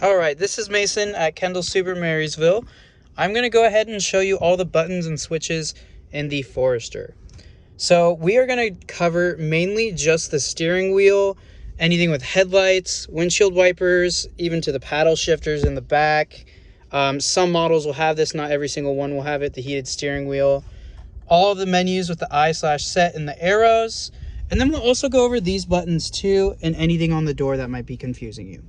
Alright, this is Mason at Kendall Super Marysville. I'm going to go ahead and show you all the buttons and switches in the Forester. So we are going to cover mainly just the steering wheel, anything with headlights, windshield wipers, even to the paddle shifters in the back. Some models will have this, not every single one will have it, the heated steering wheel. All of the menus with the I/set and the arrows. And then we'll also go over these buttons too, and anything on the door that might be confusing you.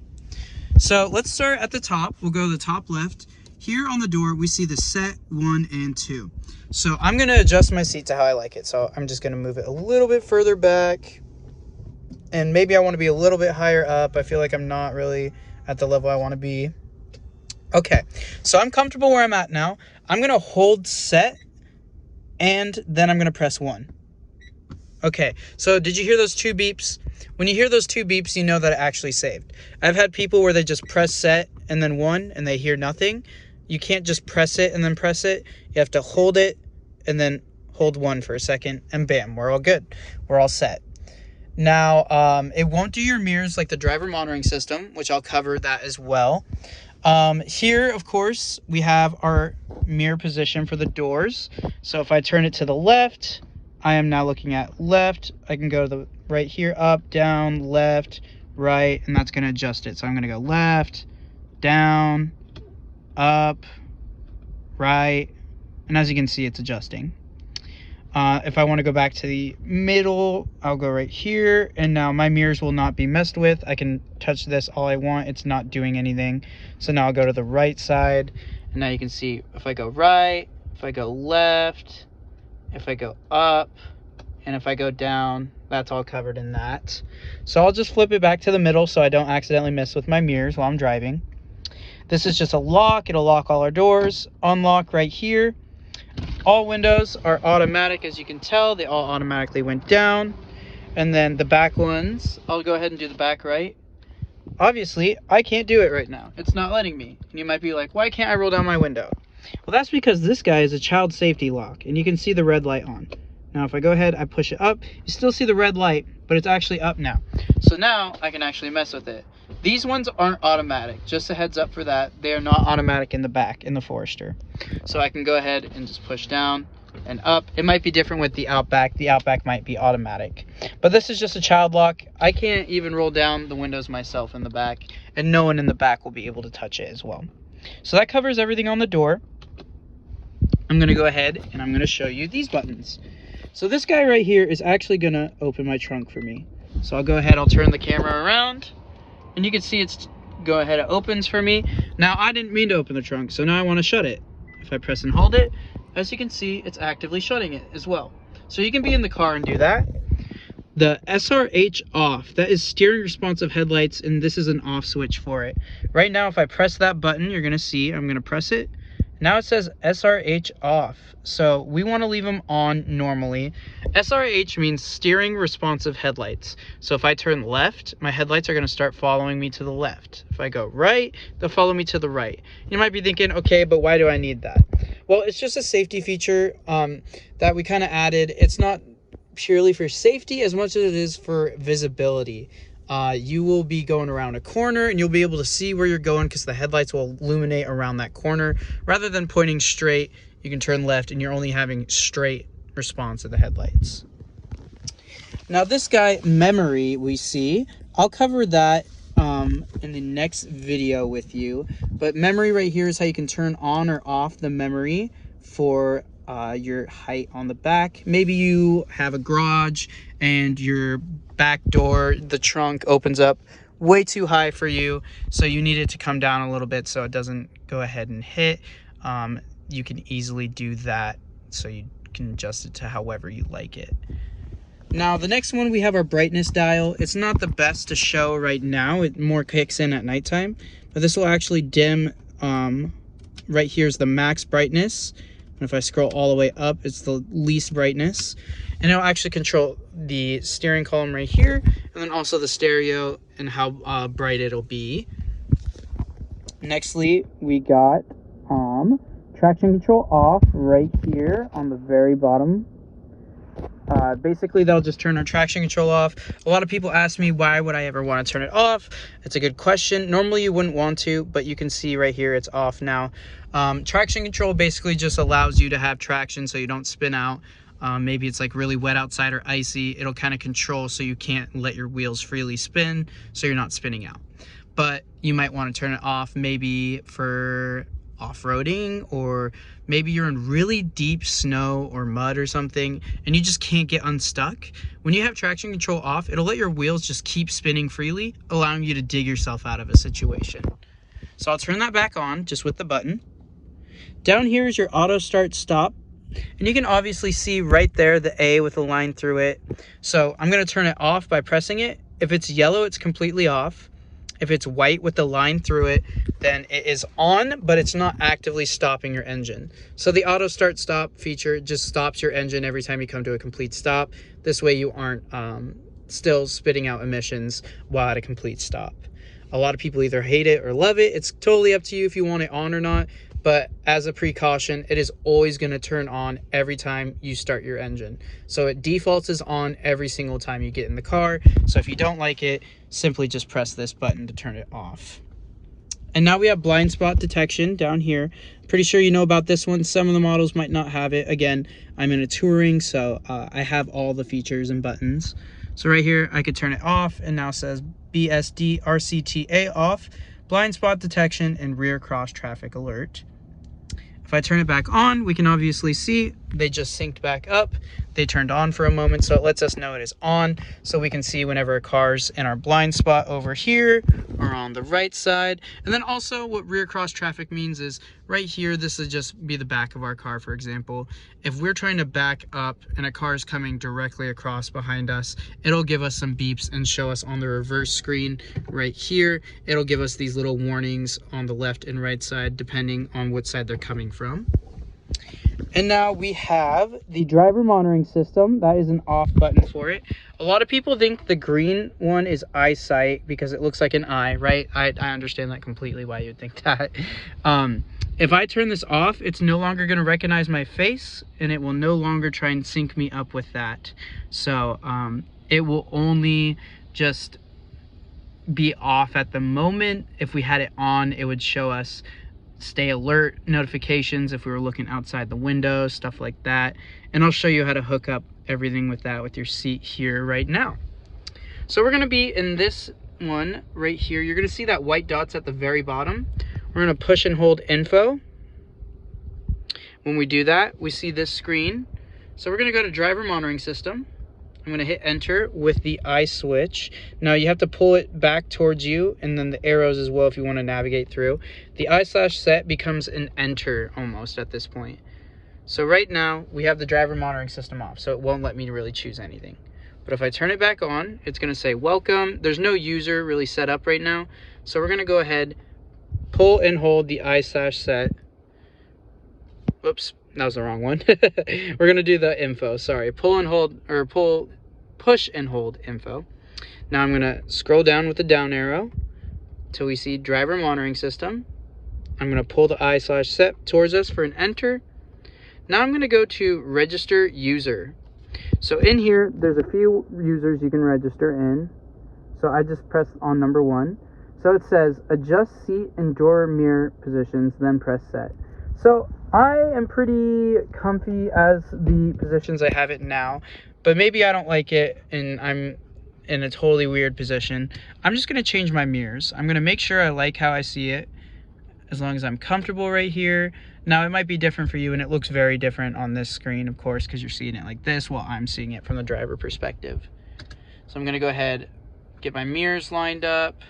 So let's start at the top. We'll go to the top left. Here on the door, we see the set 1 and 2. So I'm going to adjust my seat to how I like it. So I'm just going to move it a little bit further back. And maybe I want to be a little bit higher up. I feel like I'm not really at the level I want to be. Okay, so I'm comfortable where I'm at now. I'm going to hold set, and then I'm going to press 1. Okay, so did you hear those 2 beeps? When you hear those 2 beeps, you know that it actually saved. I've had people where they just press set and then 1 and they hear nothing. You can't just press it and then press it. You have to hold it and then hold 1 for a second, and bam, we're all good. We're all set. Now, it won't do your mirrors like the driver monitoring system, which I'll cover that as well. Here, of course, we have our mirror position for the doors. So if I turn it to the left, I am now looking at left. I can go to the right here, up, down, left, right, and that's going to adjust it. So I'm going to go left, down, up, right, and as you can see, it's adjusting. If I want to go back to the middle, I'll go right here, and now my mirrors will not be messed with. I can touch this all I want. It's not doing anything. So now I'll go to the right side, and now you can see if I go right, if I go left, if I go up, and if I go down, that's all covered in that. So I'll just flip it back to the middle so I don't accidentally mess with my mirrors while I'm driving. This is just a lock. It'll lock all our doors. Unlock right here. All windows are automatic, as you can tell. They all automatically went down. And then the back ones, I'll go ahead and do the back right. Obviously, I can't do it right now. It's not letting me. And you might be like, why can't I roll down my window? Well, that's because this guy is a child safety lock, and you can see the red light on. Now, if I go ahead, I push it up, you still see the red light, but it's actually up now. So now I can actually mess with it. These ones aren't automatic. Just a heads up for that. They are not automatic in the back, in the Forester. So I can go ahead and just push down and up. It might be different with the Outback. The Outback might be automatic. But this is just a child lock. I can't even roll down the windows myself in the back, and no one in the back will be able to touch it as well. So that covers everything on the door. I'm going to go ahead and I'm going to show you these buttons. So this guy right here is actually going to open my trunk for me. So I'll go ahead, I'll turn the camera around, and you can see it's go ahead, it opens for me. Now I didn't mean to open the trunk, so now I want to shut it. If I press and hold it, as you can see, it's actively shutting it as well. So you can be in the car and do that. The SRH off, that is steering responsive headlights, and this is an off switch for it. Right now, if I press that button, you're going to see, I'm going to press it. Now it says SRH off, so we want to leave them on normally. SRH means steering responsive headlights. So if I turn left, my headlights are going to start following me to the left. If I go right, they'll follow me to the right. You might be thinking, okay, but why do I need that? Well, it's just a safety feature that we kind of added. It's not purely for safety as much as it is for visibility. You will be going around a corner and you'll be able to see where you're going because the headlights will illuminate around that corner. Rather than pointing straight, you can turn left and you're only having straight response of the headlights. Now this guy, memory, we see, I'll cover that in the next video with you. But memory right here is how you can turn on or off the memory for your height on the back. Maybe you have a garage and your back door, the trunk opens up way too high for you, so you need it to come down a little bit so it doesn't go ahead and hit. You can easily do that, so you can adjust it to however you like it. Now the next one, we have our brightness dial. It's not the best to show right now, it more kicks in at nighttime, but this will actually dim. Right here is the max brightness. And if I scroll all the way up, it's the least brightness. And it'll actually control the steering column right here, and then also the stereo and how bright it'll be. Nextly, we got traction control off right here on the very bottom. Basically, that'll just turn our traction control off. A lot of people ask me, why would I ever want to turn it off? It's a good question. Normally, you wouldn't want to, but you can see right here, it's off now. Traction control basically just allows you to have traction so you don't spin out. Maybe it's like really wet outside or icy. It'll kind of control so you can't let your wheels freely spin, so you're not spinning out. But you might want to turn it off maybe for off-roading, or maybe you're in really deep snow or mud or something and you just can't get unstuck. When you have traction control off, it'll let your wheels just keep spinning freely, allowing you to dig yourself out of a situation. So I'll turn that back on just with the button. Down here is your auto start stop, and you can obviously see right there the A with a line through it. So I'm going to turn it off by pressing it. If it's yellow, it's completely off. If it's white with the line through it, then it is on, but it's not actively stopping your engine. So the auto start stop feature just stops your engine every time you come to a complete stop. This way you aren't still spitting out emissions while at a complete stop. A lot of people either hate it or love it. It's totally up to you if you want it on or not. But as a precaution, it is always going to turn on every time you start your engine. So it defaults as on every single time you get in the car. So if you don't like it, simply just press this button to turn it off. And now we have blind spot detection down here. Pretty sure you know about this one. Some of the models might not have it. Again, I'm in a touring, so I have all the features and buttons. So right here, I could turn it off, and now it says BSD RCTA off, blind spot detection, and rear cross traffic alert. If I turn it back on, we can obviously see they just synced back up. They turned on for a moment, so it lets us know it is on, so we can see whenever a car's in our blind spot over here or on the right side. And then also what rear cross traffic means is right here, this would just be the back of our car, for example. If we're trying to back up and a car is coming directly across behind us, it'll give us some beeps and show us on the reverse screen right here. It'll give us these little warnings on the left and right side, depending on what side they're coming from. And now we have the driver monitoring system. That is an off button for it. A lot of people think the green one is eyesight because it looks like an eye, right? I understand that completely, why you would think that. If I turn this off, it's no longer going to recognize my face, and it will no longer try and sync me up with that. So it will only just be off at the moment. If we had it on, it would show us stay alert notifications if we were looking outside the window, stuff like that. And I'll show you how to hook up everything with that with your seat here right now. So we're going to be in this one right here. You're going to see that white dots at the very bottom. We're going to push and hold info. When we do that, we see this screen. So we're going to go to driver monitoring system. I'm going to hit enter with the I switch. Now you have to pull it back towards you, and then the arrows as well if you want to navigate through. The I/set becomes an enter almost at this point. So right now we have the driver monitoring system off, so it won't let me really choose anything. But if I turn it back on, it's going to say welcome. There's no user really set up right now. So we're going to go ahead, pull and hold the I/set. Whoops. That was the wrong one. We're going to do the info. Sorry. Pull and hold, or push and hold info. Now I'm going to scroll down with the down arrow till we see driver monitoring system. I'm going to pull the I/set towards us for an enter. Now I'm going to go to register user. So in here, there's a few users you can register in. So I just press on number 1. So it says adjust seat and drawer mirror positions, then press set. So I am pretty comfy as the positions I have it now, but maybe I don't like it and I'm in a totally weird position. I'm just going to change my mirrors. I'm going to make sure I like how I see it as long as I'm comfortable right here. Now it might be different for you, and it looks very different on this screen, of course, because you're seeing it like this while I'm seeing it from the driver perspective. So I'm going to go ahead, get my mirrors lined up.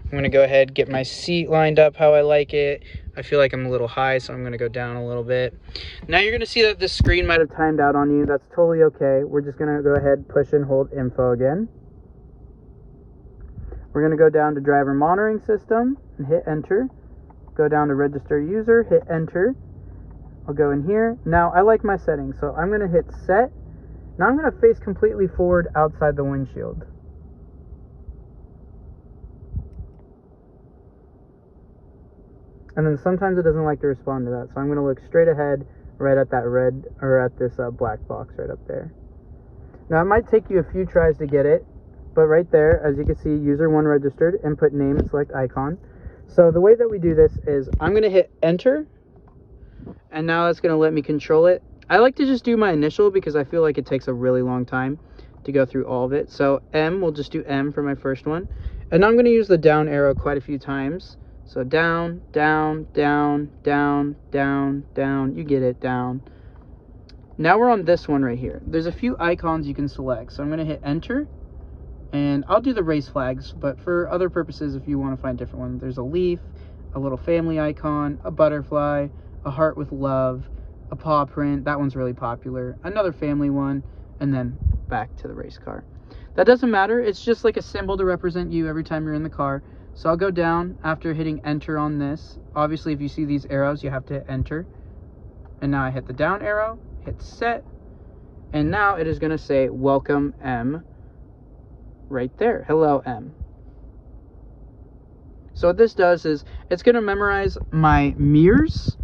I'm going to go ahead, get my seat lined up how I like it. I feel like I'm a little high, so I'm going to go down a little bit. Now you're going to see that this screen might have timed out on you. That's totally okay. We're just going to go ahead, push and hold info again. We're going to go down to driver monitoring system and hit enter. Go down to register user, hit enter. I'll go in here. Now I like my settings, so I'm going to hit set. Now I'm going to face completely forward outside the windshield. And then sometimes it doesn't like to respond to that. So I'm going to look straight ahead, right at that red, or at this black box right up there. Now it might take you a few tries to get it, but right there, as you can see, user 1 registered, input name and select icon. So the way that we do this is I'm going to hit enter, and now it's going to let me control it. I like to just do my initial because I feel like it takes a really long time to go through all of it. So M, we'll just do M for my first one. And now I'm going to use the down arrow quite a few times. So down, down, down, down, down, down. You get it, down. Now we're on this one right here. There's a few icons you can select. So I'm going to hit enter. And I'll do the race flags, but for other purposes, if you want to find different ones, there's a leaf, a little family icon, a butterfly, a heart with love, a paw print. That one's really popular. Another family one, and then back to the race car. That doesn't matter. It's just like a symbol to represent you every time you're in the car. So I'll go down after hitting enter on this. Obviously, if you see these arrows, you have to hit enter. And now I hit the down arrow, hit set, and now it is going to say welcome M right there. Hello M. So what this does is it's going to memorize my mirrors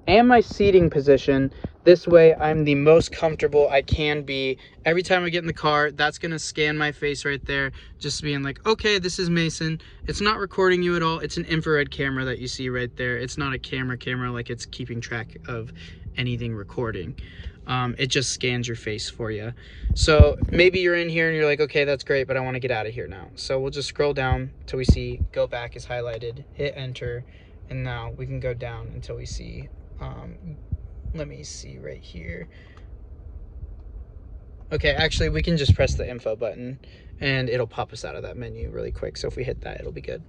and my seating position. This way I'm the most comfortable I can be. Every time I get in the car, that's going to scan my face right there, just being like, okay, this is Mason. It's not recording you at all. It's an infrared camera that you see right there. It's not a camera like it's keeping track of anything recording. It just scans your face for you. So maybe you're in here and you're like, okay, that's great, but I want to get out of here now. So we'll just scroll down till we see go back is highlighted, hit enter, and now we can go down until we see, let me see right here. Okay, actually we can just press the info button and it'll pop us out of that menu really quick. So if we hit that, it'll be good.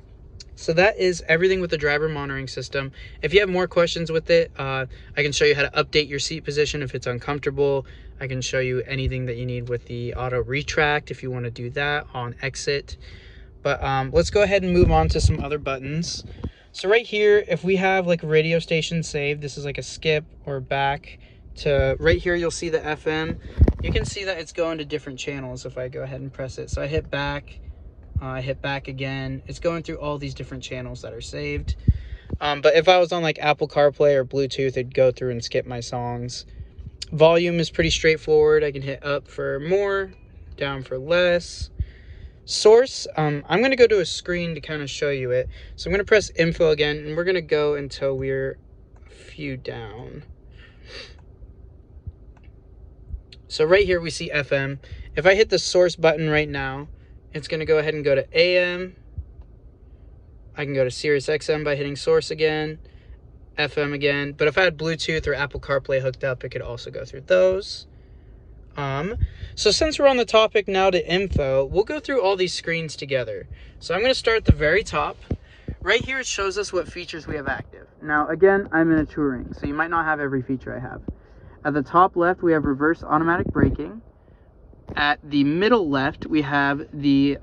So that is everything with the driver monitoring system. If you have more questions with it, I can show you how to update your seat position if it's uncomfortable. I can show you anything that you need with the auto retract if you want to do that on exit. But let's go ahead and move on to some other buttons. So right here, if we have like a radio station saved, this is like a skip or back to right here, you'll see the FM. You can see that it's going to different channels if I go ahead and press it. So I hit back. I hit back again. It's going through all these different channels that are saved. But if I was on like Apple CarPlay or Bluetooth, it'd go through and skip my songs. Volume is pretty straightforward. I can hit up for more, down for less. Source, I'm going to go to a screen to kind of show you it. So I'm going to press info again, and we're going to go until we're a few down. So right here we see FM. If I hit the source button right now, it's going to go ahead and go to AM. I can go to Sirius XM by hitting source again, FM again. But if I had Bluetooth or Apple CarPlay hooked up, it could also go through those. So since we're on the topic now to info, we'll go through all these screens together. So I'm going to start at the very top. Right here, it shows us what features we have active. Now, again, I'm in a touring, so you might not have every feature I have. At the top left, we have reverse automatic braking. At the middle left, we have the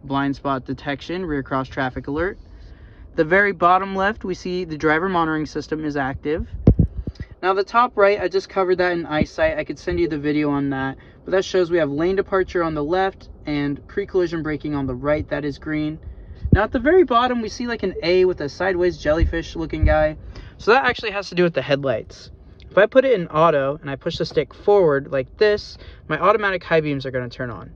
blind spot detection, rear cross traffic alert. The very bottom left, we see the driver monitoring system is active. Now the top right, I just covered that in EyeSight. I could send you the video on that. But that shows we have lane departure on the left and pre-collision braking on the right. That is green. Now at the very bottom, we see like an A with a sideways jellyfish looking guy. So that actually has to do with the headlights. If I put it in auto and I push the stick forward like this, my automatic high beams are going to turn on.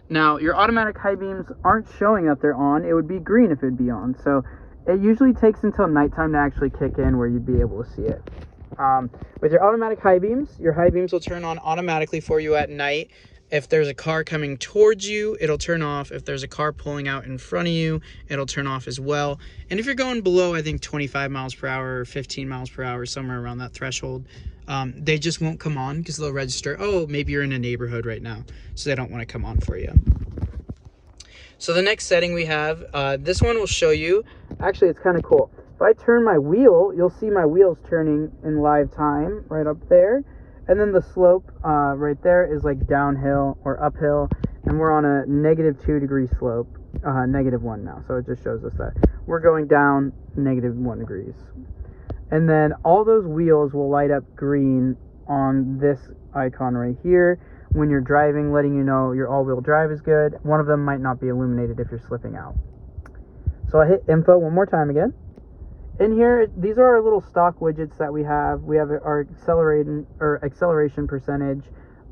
Now, your automatic high beams aren't showing that they're on. It would be green if it'd be on. So it usually takes until nighttime to actually kick in where you'd be able to see it. With your automatic high beams will turn on automatically for you at night. If there's a car coming towards you, it'll turn off. If there's a car pulling out in front of you, it'll turn off as well. And if you're going below, I think 25 miles per hour or 15 miles per hour, somewhere around that threshold, they just won't come on because they'll register, oh, maybe you're in a neighborhood right now, so they don't want to come on for you. So the next setting we have, this one will show you, actually it's kind of cool. If I turn my wheel, you'll see my wheels turning in live time right up there. And then the slope right there is like downhill or uphill. And we're on a -2 degree slope, -1 now. So it just shows us that we're going down -1 degrees. And then all those wheels will light up green on this icon right here when you're driving, letting you know your all-wheel drive is good. One of them might not be illuminated if you're slipping out. So I hit info one more time again. In here, these are our little stock widgets that we have. We have our acceleration percentage,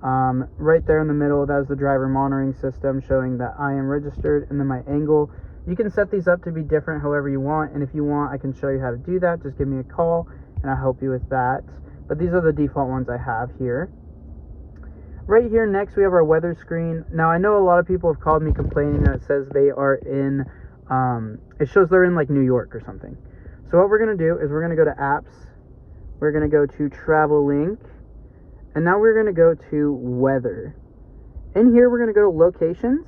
Right there in the middle, that is the driver monitoring system showing that I am registered, and then my angle. You can set these up to be different however you want, and if you want, I can show you how to do that. Just give me a call and I'll help you with that. But these are the default ones I have here. Right here next we have our weather screen. Now I know a lot of people have called me complaining that it says they are in, it shows they're in like New York or something. So what we're going to do is we're going to go to apps, we're going to go to travel link, and now we're going to go to weather. In here we're going to go to locations,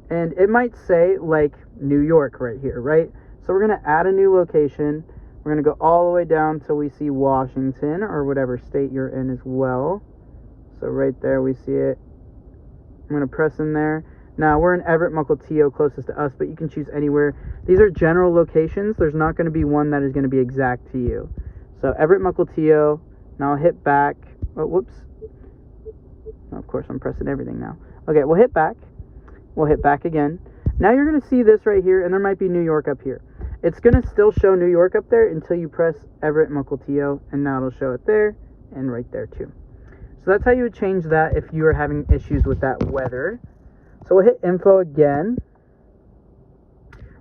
and it might say like New York right here, right? So we're going to add a new location. We're going to go all the way down till we see Washington or whatever state you're in as well. So right there we see it. I'm going to press in there. Now we're in Everett, Mukilteo, closest to us, but you can choose anywhere. These are general locations. There's not going to be one that is going to be exact to you. So Everett, Mukilteo. Now I'll hit back. Oh, whoops. Of course, I'm pressing everything now. Okay, we'll hit back. We'll hit back again. Now you're going to see this right here, and there might be New York up here. It's going to still show New York up there until you press Everett, Mukilteo, and now it'll show it there and right there too. So that's how you would change that if you are having issues with that weather. So we'll hit info again.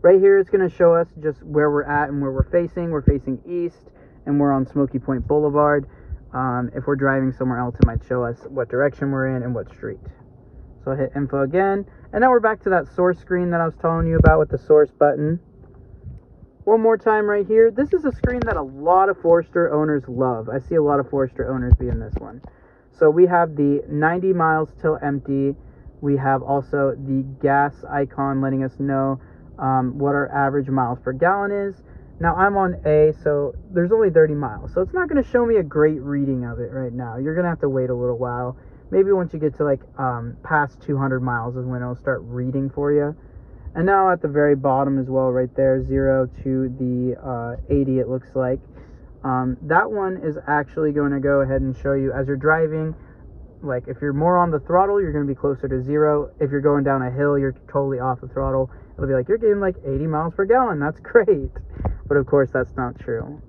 Right here it's going to show us just where we're at and where we're facing. We're facing east, and we're on Smoky Point Boulevard. If we're driving somewhere else, it might show us what direction we're in and what street. So I'll hit info again, and now we're back to that source screen that I was telling you about with the source button. One more time right here. This is a screen that a lot of Forester owners love. I see a lot of Forester owners be in this one. So we have the 90 miles till empty. We have also the gas icon letting us know what our average miles per gallon is. Now I'm on A, so there's only 30 miles. So it's not going to show me a great reading of it right now. You're going to have to wait a little while. Maybe once you get to like past 200 miles is when it'll start reading for you. And now at the very bottom as well, right there, 0 to the 80 it looks like. That one is actually going to go ahead and show you as you're driving. Like if you're more on the throttle, you're going to be closer to 0. If you're going down a hill, you're totally off the throttle. It'll be like, you're getting like 80 miles per gallon. That's great. But of course, that's not true.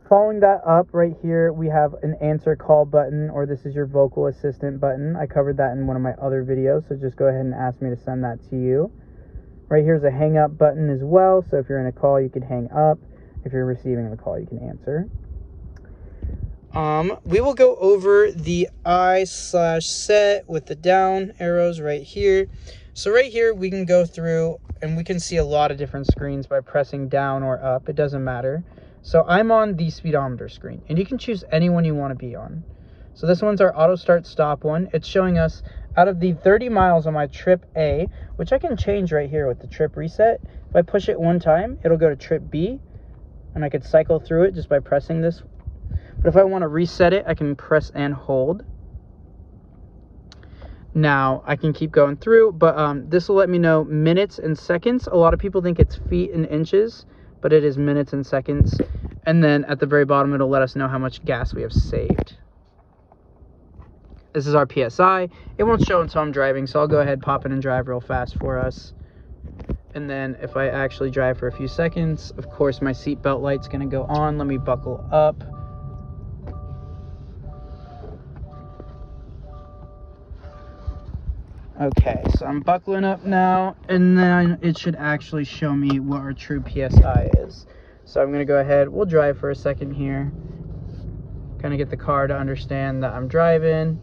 Following that up, right here, we have an answer call button, or this is your vocal assistant button. I covered that in one of my other videos, so just go ahead and ask me to send that to you. Right here's a hang up button as well, so if you're in a call, you can hang up. If you're receiving the call, you can answer. We will go over the I/set with the down arrows right here. So right here, we can go through and we can see a lot of different screens by pressing down or up. It doesn't matter. So I'm on the speedometer screen, and you can choose any one you want to be on. So this one's our auto start stop one. It's showing us out of the 30 miles on my trip A, which I can change right here with the trip reset. If I push it one time, it'll go to trip B, and I could cycle through it just by pressing this. But if I want to reset it, I can press and hold. Now I can keep going through, but this will let me know minutes and seconds. A lot of people think it's feet and inches, but it is minutes and seconds. And then at the very bottom, it'll let us know how much gas we have saved. This is our PSI. It won't show until I'm driving, so I'll go ahead, pop in and drive real fast for us. And then if I actually drive for a few seconds, of course my seatbelt light's gonna go on. Let me buckle up. Okay, so I'm buckling up now, and then it should actually show me what our true PSI is. So I'm going to go ahead, we'll drive for a second here, kind of get the car to understand that I'm driving.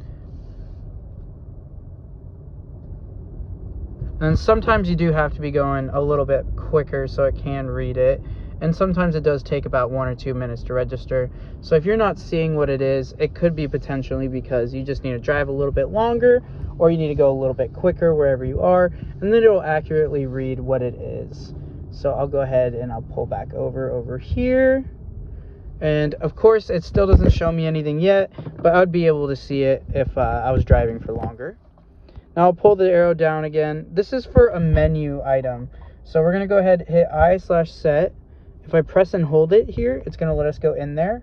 And sometimes you do have to be going a little bit quicker so it can read it. And sometimes it does take about 1 or 2 minutes to register. So if you're not seeing what it is, it could be potentially because you just need to drive a little bit longer, or you need to go a little bit quicker wherever you are, and then it'll accurately read what it is. So I'll go ahead and I'll pull back over here. And of course, it still doesn't show me anything yet, but I'd be able to see it if I was driving for longer. Now I'll pull the arrow down again. This is for a menu item. So we're gonna go ahead and hit I/set. If I press and hold it here, it's gonna let us go in there.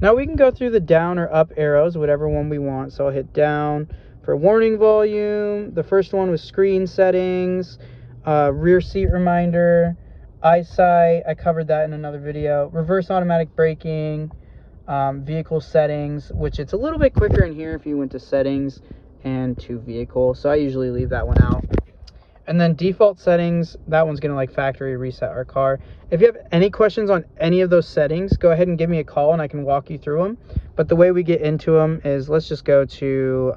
Now we can go through the down or up arrows, whatever one we want. So I'll hit down for warning volume. The first one was screen settings, rear seat reminder, eyesight. I covered that in another video. Reverse automatic braking, vehicle settings, which it's a little bit quicker in here if you went to settings and to vehicle. So I usually leave that one out. And then default settings, that one's gonna like factory reset our car. If you have any questions on any of those settings, go ahead and give me a call and I can walk you through them. But the way we get into them is, let's just go to,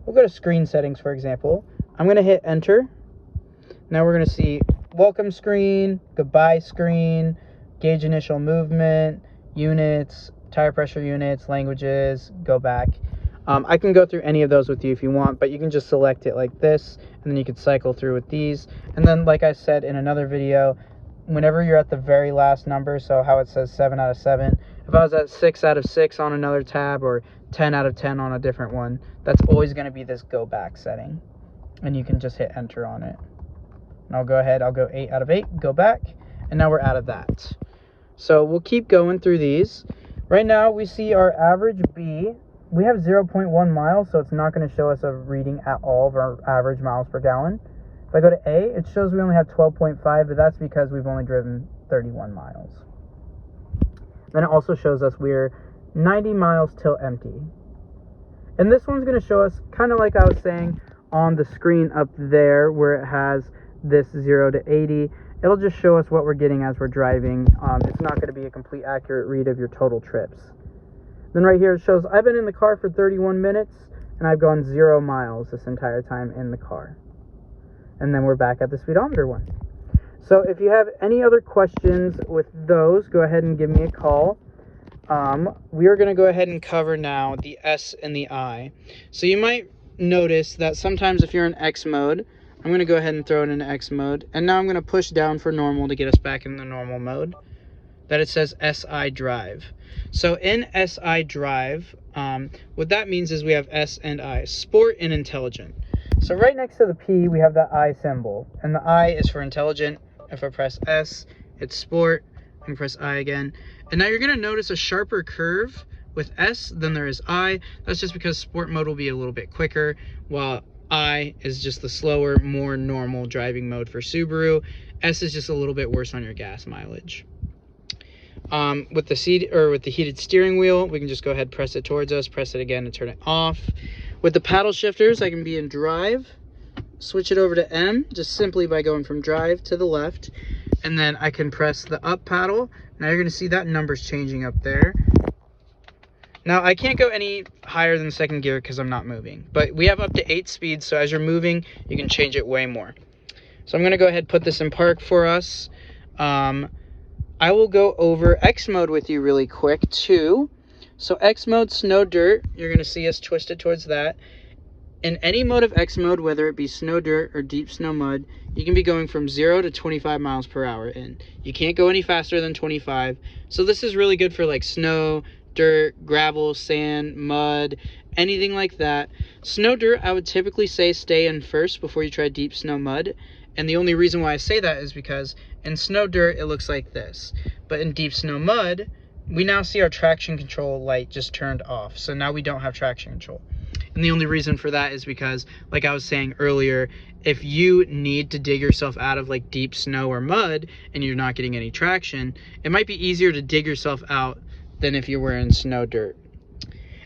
we'll go to screen settings, for example. I'm gonna hit enter. Now we're gonna see welcome screen, goodbye screen, gauge initial movement, units, tire pressure units, languages, go back. I can go through any of those with you if you want, but you can just select it like this, and then you could cycle through with these. And then, like I said in another video, whenever you're at the very last number, so how it says 7 out of 7, if I was at 6 out of 6 on another tab or 10 out of 10 on a different one, that's always going to be this go back setting. And you can just hit enter on it. And I'll go ahead, I'll go 8 out of 8, go back, and now we're out of that. So we'll keep going through these. Right now we see our average B. We have 0.1 miles, so it's not going to show us a reading at all of our average miles per gallon. If I go to A, it shows we only have 12.5, but that's because we've only driven 31 miles. Then it also shows us we're 90 miles till empty. And this one's going to show us, kind of like I was saying on the screen up there, where it has this 0 to 80. It'll just show us what we're getting as we're driving. It's not going to be a complete accurate read of your total trips. Then right here it shows I've been in the car for 31 minutes and I've gone 0 miles this entire time in the car. And then we're back at the speedometer one. So if you have any other questions with those, go ahead and give me a call. We are going to go ahead and cover now the S and the I. So you might notice that sometimes if you're in X mode, I'm going to go ahead and throw it into X mode. And now I'm going to push down for normal to get us back in the normal mode. That it says SI drive. So in SI drive, what that means is we have S and I, sport and intelligent. So right next to the P, we have the I symbol. And the I is for intelligent. If I press S, it's sport. I can press I again. And now you're going to notice a sharper curve with S than there is I. That's just because sport mode will be a little bit quicker, while I is just the slower, more normal driving mode for Subaru. S is just a little bit worse on your gas mileage. With the heated steering wheel, we can just go ahead, press it towards us, press it again and turn it off. With the paddle shifters, I can be in drive, switch it over to M, just simply by going from drive to the left, and then I can press the up paddle. Now you're going to see that number's changing up there. Now I can't go any higher than second gear because I'm not moving, but we have up to 8 speeds, so as you're moving, you can change it way more. So I'm going to go ahead and put this in park for us. I will go over X mode with you really quick too. So X mode, snow, dirt, you're going to see us twisted towards that. In any mode of X mode, whether it be snow, dirt, or deep snow, mud, you can be going from 0 to 25 miles per hour in. You can't go any faster than 25. So this is really good for like snow, dirt, gravel, sand, mud, anything like that. Snow, dirt, I would typically say stay in first before you try deep snow, mud. And the only reason why I say that is because in snow, dirt, it looks like this. But in deep snow, mud, we now see our traction control light just turned off. So now we don't have traction control. And the only reason for that is because, like I was saying earlier, if you need to dig yourself out of like deep snow or mud and you're not getting any traction, it might be easier to dig yourself out than if you were in snow, dirt.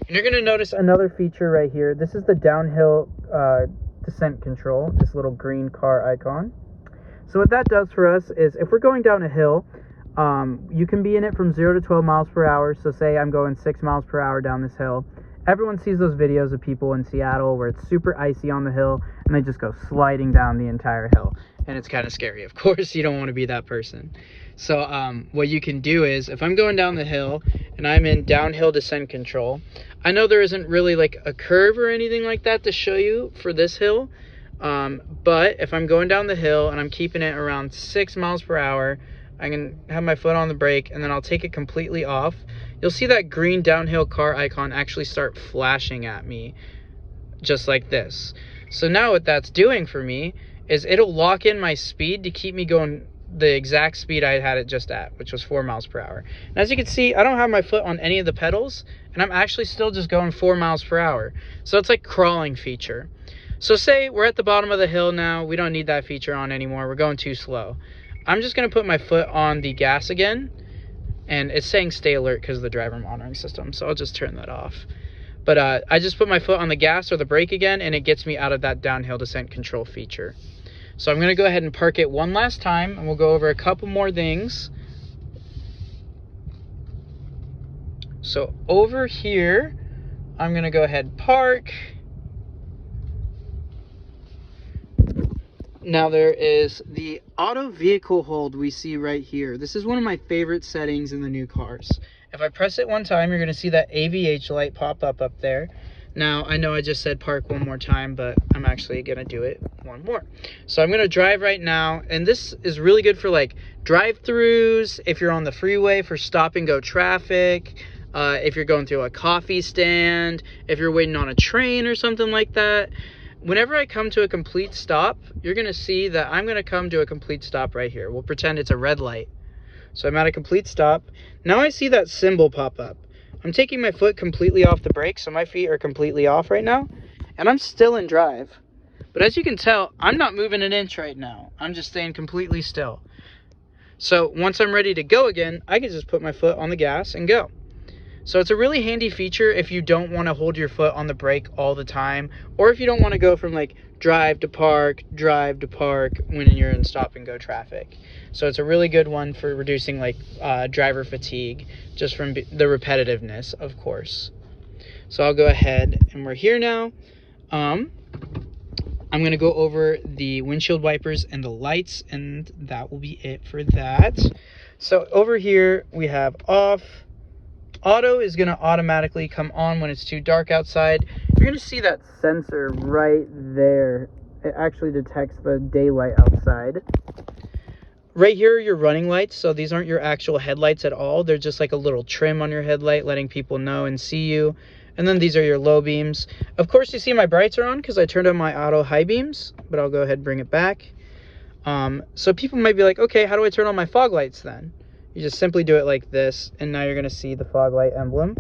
And you're going to notice another feature right here. This is the downhill descent control, this little green car icon. So what that does for us is if we're going down a hill, you can be in it from 0 to 12 miles per hour. So say I'm going 6 miles per hour down this hill. Everyone sees those videos of people in Seattle where it's super icy on the hill and they just go sliding down the entire hill. And it's kind of scary. Of course, you don't want to be that person. So what you can do is, if I'm going down the hill and I'm in downhill descent control, I know there isn't really like a curve or anything like that to show you for this hill. But if I'm going down the hill and I'm keeping it around 6 miles per hour, I can have my foot on the brake and then I'll take it completely off. You'll see that green downhill car icon actually start flashing at me, just like this. So now what that's doing for me is it'll lock in my speed to keep me going the exact speed I had it just at, which was 4 miles per hour. And as you can see, I don't have my foot on any of the pedals, and I'm actually still just going 4 miles per hour. So it's like crawling feature. So say we're at the bottom of the hill now, we don't need that feature on anymore, we're going too slow. I'm just gonna put my foot on the gas again, And it's saying stay alert because of the driver monitoring system, so I'll just turn that off. But I just put my foot on the gas or the brake again, and it gets me out of that downhill descent control feature. So I'm going to go ahead and park it one last time, and we'll go over a couple more things. So over here, I'm going to go ahead and park. Now there is the auto vehicle hold we see right here. This is one of my favorite settings in the new cars. If I press it one time, you're going to see that AVH light pop up there. Now, I know I just said park one more time, but I'm actually going to do it one more. So I'm going to drive right now, and this is really good for like drive-throughs, if you're on the freeway for stop and go traffic, if you're going through a coffee stand, if you're waiting on a train or something like that. Whenever I come to a complete stop, you're going to see that I'm going to come to a complete stop right here. We'll pretend it's a red light. So I'm at a complete stop. Now I see that symbol pop up. I'm taking my foot completely off the brake, so my feet are completely off right now, and I'm still in drive. But as you can tell, I'm not moving an inch right now. I'm just staying completely still. So once I'm ready to go again, I can just put my foot on the gas and go. So it's a really handy feature if you don't want to hold your foot on the brake all the time, or if you don't want to go from like drive to park when you're in stop and go traffic. So it's a really good one for reducing like driver fatigue, just from the repetitiveness, of course. So I'll go ahead, and we're here now. I'm going to go over the windshield wipers and the lights, and that will be it for that. So over here we have off. Auto is going to automatically come on when it's too dark outside. You're going to see that sensor right there. It actually detects the daylight outside. Right here are your running lights, so these aren't your actual headlights at all. They're just like a little trim on your headlight, letting people know and see you. And then these are your low beams. Of course, you see my brights are on because I turned on my auto high beams, but I'll go ahead and bring it back. So people might be like, okay, how do I turn on my fog lights then? You just simply do it like this, and now you're going to see the fog light emblem.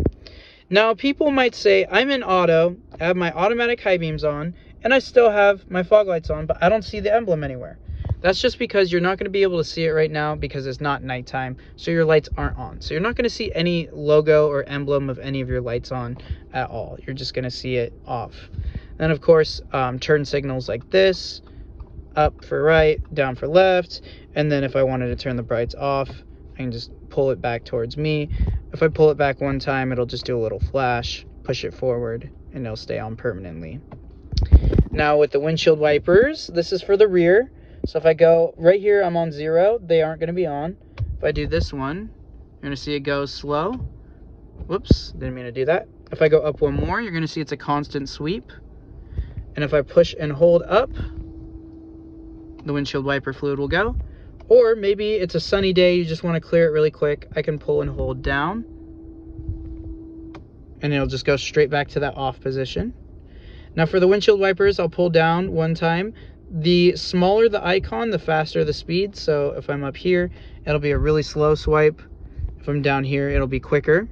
Now, people might say, I'm in auto, I have my automatic high beams on, and I still have my fog lights on, but I don't see the emblem anywhere. That's just because you're not going to be able to see it right now because it's not nighttime, so your lights aren't on. So you're not going to see any logo or emblem of any of your lights on at all. You're just going to see it off. Then, of course, turn signals like this, up for right, down for left, and then if I wanted to turn the brights off, I can just pull it back towards me. If I pull it back one time, it'll just do a little flash, push it forward, and it'll stay on permanently. Now with the windshield wipers, this is for the rear. So if I go right here, I'm on 0. They aren't going to be on. If I do this one, you're going to see it go slow. Whoops, didn't mean to do that. If I go up one more, you're going to see it's a constant sweep. And if I push and hold up, the windshield wiper fluid will go. Or maybe it's a sunny day, you just want to clear it really quick. I can pull and hold down, and it'll just go straight back to that off position. Now for the windshield wipers, I'll pull down one time. The smaller the icon, the faster the speed. So if I'm up here, it'll be a really slow swipe. If I'm down here, it'll be quicker.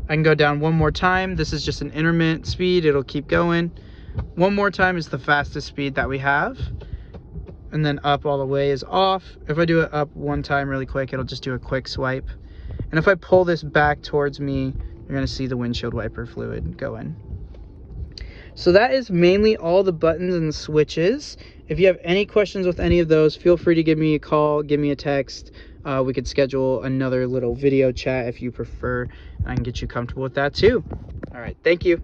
I can go down one more time. This is just an intermittent speed. It'll keep going. One more time is the fastest speed that we have. And then up all the way is off. If I do it up one time really quick, it'll just do a quick swipe. And if I pull this back towards me, you're going to see the windshield wiper fluid go in. So that is mainly all the buttons and switches. If you have any questions with any of those, feel free to give me a call, give me a text. We could schedule another little video chat if you prefer. I can get you comfortable with that too. All right, thank you.